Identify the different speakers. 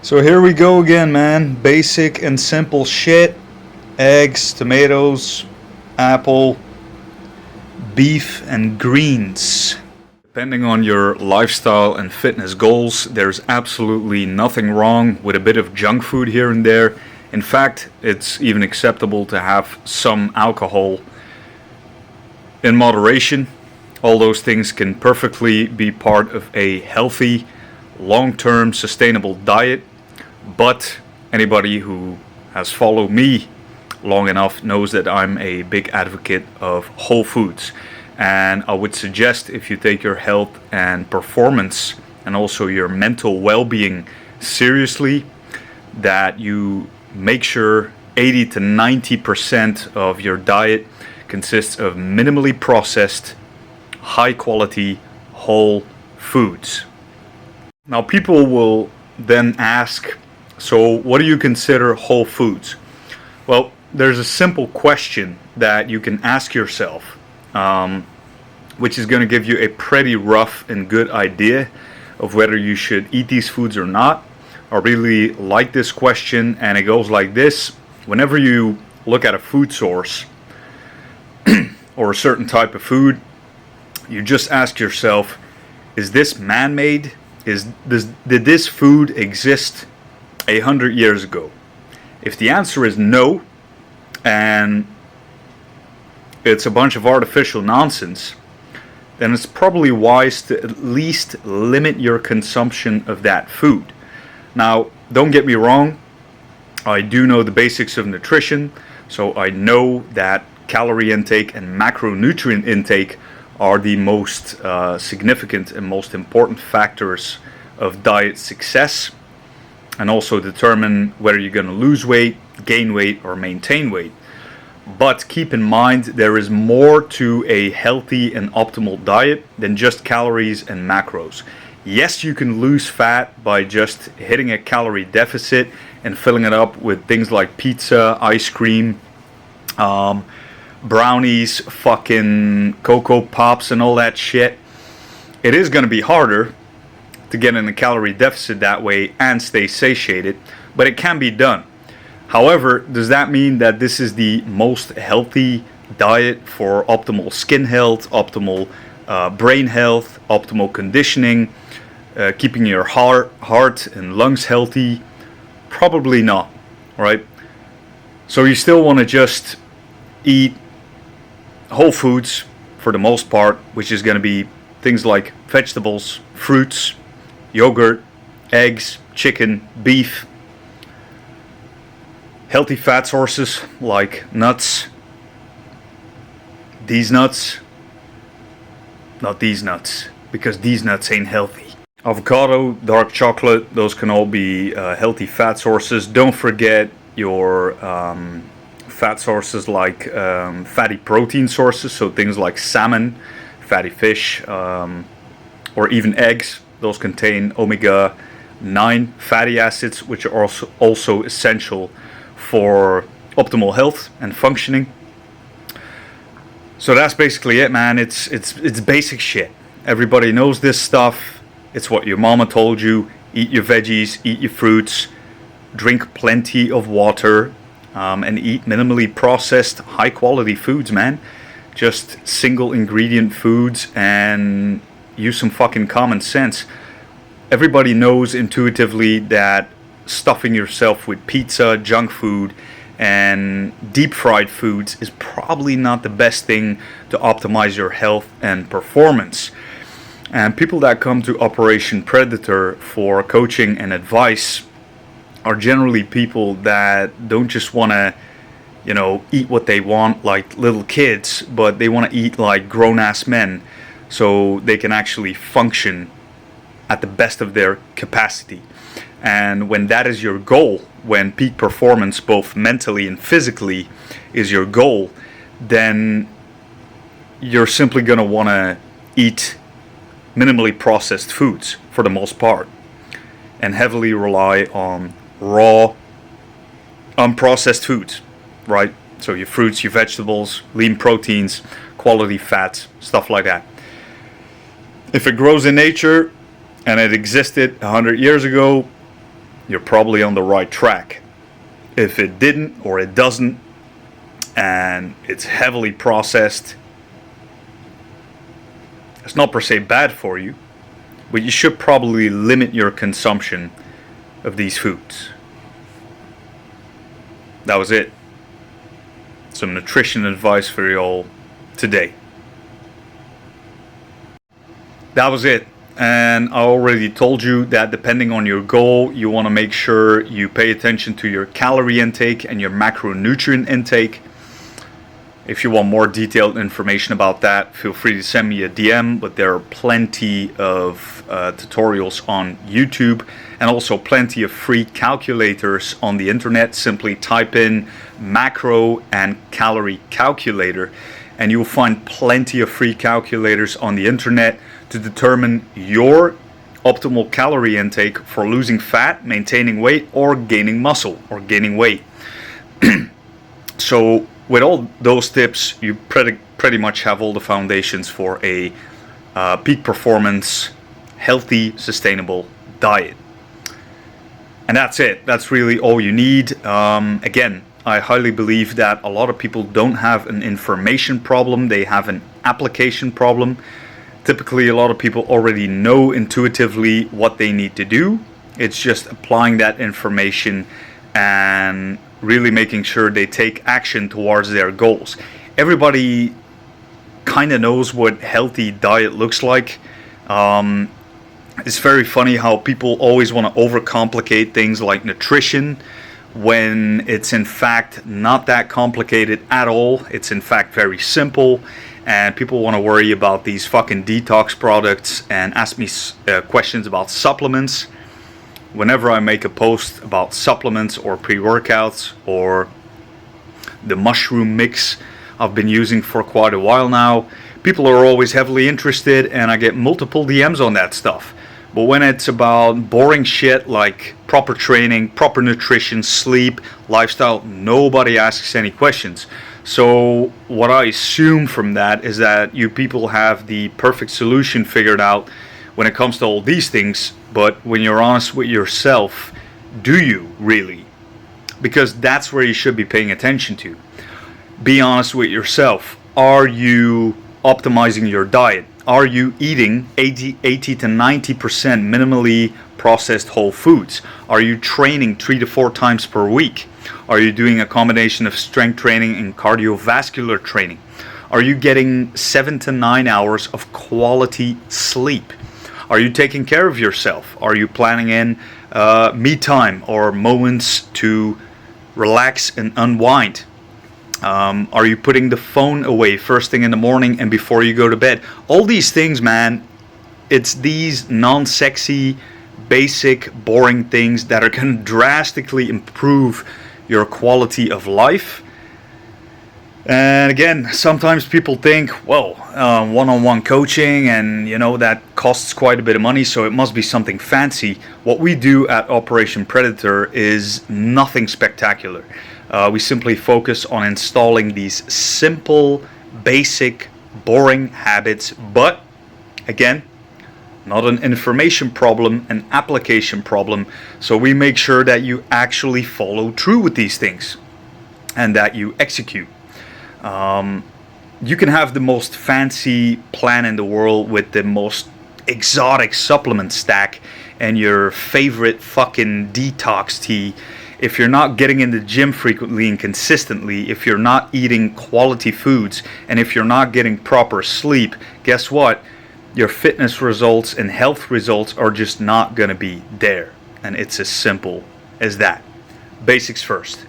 Speaker 1: So here we go again, man. Basic and simple shit. Eggs, tomatoes, apple, beef, and greens. Depending on your lifestyle and fitness goals, there's absolutely nothing wrong with a bit of junk food here and there. In fact, it's even acceptable to have some alcohol in moderation. All those things can perfectly be part of a healthy, long-term, sustainable diet. But anybody who has followed me long enough knows that I'm a big advocate of whole foods. And I would suggest, if you take your health and performance and also your mental well-being seriously, that you make sure 80 to 90% of your diet consists of minimally processed, high quality, whole foods. Now people will then ask, so what do you consider whole foods? Well, there's a simple question that you can ask yourself, which is going to give you a pretty rough and good idea of whether you should eat these foods or not. I really like this question, and it goes like this. Whenever you look at a food source or a certain type of food, you just ask yourself, is this man-made? Did this food exist 100 years ago? If the answer is no, and it's a bunch of artificial nonsense, then it's probably wise to at least limit your consumption of that food. Now, don't get me wrong, I do know the basics of nutrition, so I know that calorie intake and macronutrient intake are the most significant and most important factors of diet success, and also determine whether you're going to lose weight, gain weight, or maintain weight. But keep in mind, there is more to a healthy and optimal diet than just calories and macros. Yes, you can lose fat by just hitting a calorie deficit and filling it up with things like pizza, ice cream, brownies, fucking Cocoa Pops, and all that shit. It is going to be harder to get in a calorie deficit that way and stay satiated, but it can be done. However, does that mean that this is the most healthy diet for optimal skin health, optimal brain health, optimal conditioning, keeping your heart and lungs healthy? Probably not, right? So you still want to just eat whole foods for the most part, which is going to be things like vegetables, fruits, yogurt, eggs, chicken, beef, healthy fat sources like nuts, these nuts, not these nuts, because these nuts ain't healthy. Avocado, dark chocolate, those can all be healthy fat sources. Don't forget your fat sources like fatty protein sources, so things like salmon, fatty fish, or even eggs. Those contain omega-9 fatty acids, which are also essential for optimal health and functioning. So that's basically it, man. It's basic shit. Everybody knows this stuff. It's what your mama told you. Eat your veggies, eat your fruits, drink plenty of water, and eat minimally processed, high quality foods, man. Just single ingredient foods, and use some fucking common sense. Everybody knows intuitively that stuffing yourself with pizza, junk food, and deep fried foods is probably not the best thing to optimize your health and performance. And people that come to Operation Predator for coaching and advice are generally people that don't just want to, eat what they want like little kids, but they want to eat like grown-ass men so they can actually function at the best of their capacity. And when that is your goal, when peak performance both mentally and physically is your goal, then you're simply going to want to eat minimally processed foods for the most part and heavily rely on raw, unprocessed foods, right? So your fruits, your vegetables, lean proteins, quality fats, stuff like that. If it grows in nature and it existed 100 years ago, you're probably on the right track. If it didn't or it doesn't, and it's heavily processed, it's not per se bad for you, but you should probably limit your consumption of these foods. That was it. Some nutrition advice for you all today. That was it. And I already told you that depending on your goal, you want to make sure you pay attention to your calorie intake and your macronutrient intake. If you want more detailed information about that, feel free to send me a DM, but there are plenty of tutorials on YouTube and also plenty of free calculators on the internet. Simply type in macro and calorie calculator and you'll find plenty of free calculators on the internet to determine your optimal calorie intake for losing fat, maintaining weight, or gaining muscle or gaining weight. So with all those tips, you pretty much have all the foundations for a peak performance, healthy, sustainable diet. And that's it. That's really all you need. Again, I highly believe that a lot of people don't have an information problem. They have an application problem. Typically, a lot of people already know intuitively what they need to do. It's just applying that information and really making sure they take action towards their goals. Everybody kind of knows what healthy diet looks like. It's very funny how people always want to overcomplicate things like nutrition when it's in fact not that complicated at all. It's in fact very simple, and people want to worry about these fucking detox products and ask me questions about supplements. Whenever I make a post about supplements or pre-workouts or the mushroom mix I've been using for quite a while now, people are always heavily interested and I get multiple DMs on that stuff. But when it's about boring shit like proper training, proper nutrition, sleep, lifestyle, nobody asks any questions. So what I assume from that is that you people have the perfect solution figured out when it comes to all these things. But when you're honest with yourself, do you really? Because that's where you should be paying attention to. Be honest with yourself. Are you optimizing your diet? Are you eating 80 to 90% minimally processed whole foods? Are you training 3 to 4 times per week? Are you doing a combination of strength training and cardiovascular training? Are you getting 7 to 9 hours of quality sleep? Are you taking care of yourself? Are you planning in me time or moments to relax and unwind? Are you putting the phone away first thing in the morning and before you go to bed? All these things, man, it's these non-sexy, basic, boring things that are going to drastically improve your quality of life. And again, sometimes people think, well, one-on-one coaching and, that costs quite a bit of money, so it must be something fancy. What we do at Operation Predator is nothing spectacular. We simply focus on installing these simple, basic, boring habits, but again, not an information problem, an application problem. So we make sure that you actually follow through with these things and that you execute. You can have the most fancy plan in the world with the most exotic supplement stack and your favorite fucking detox tea. If you're not getting in the gym frequently and consistently, if you're not eating quality foods, and if you're not getting proper sleep, guess what? Your fitness results and health results are just not going to be there. And it's as simple as that. Basics first.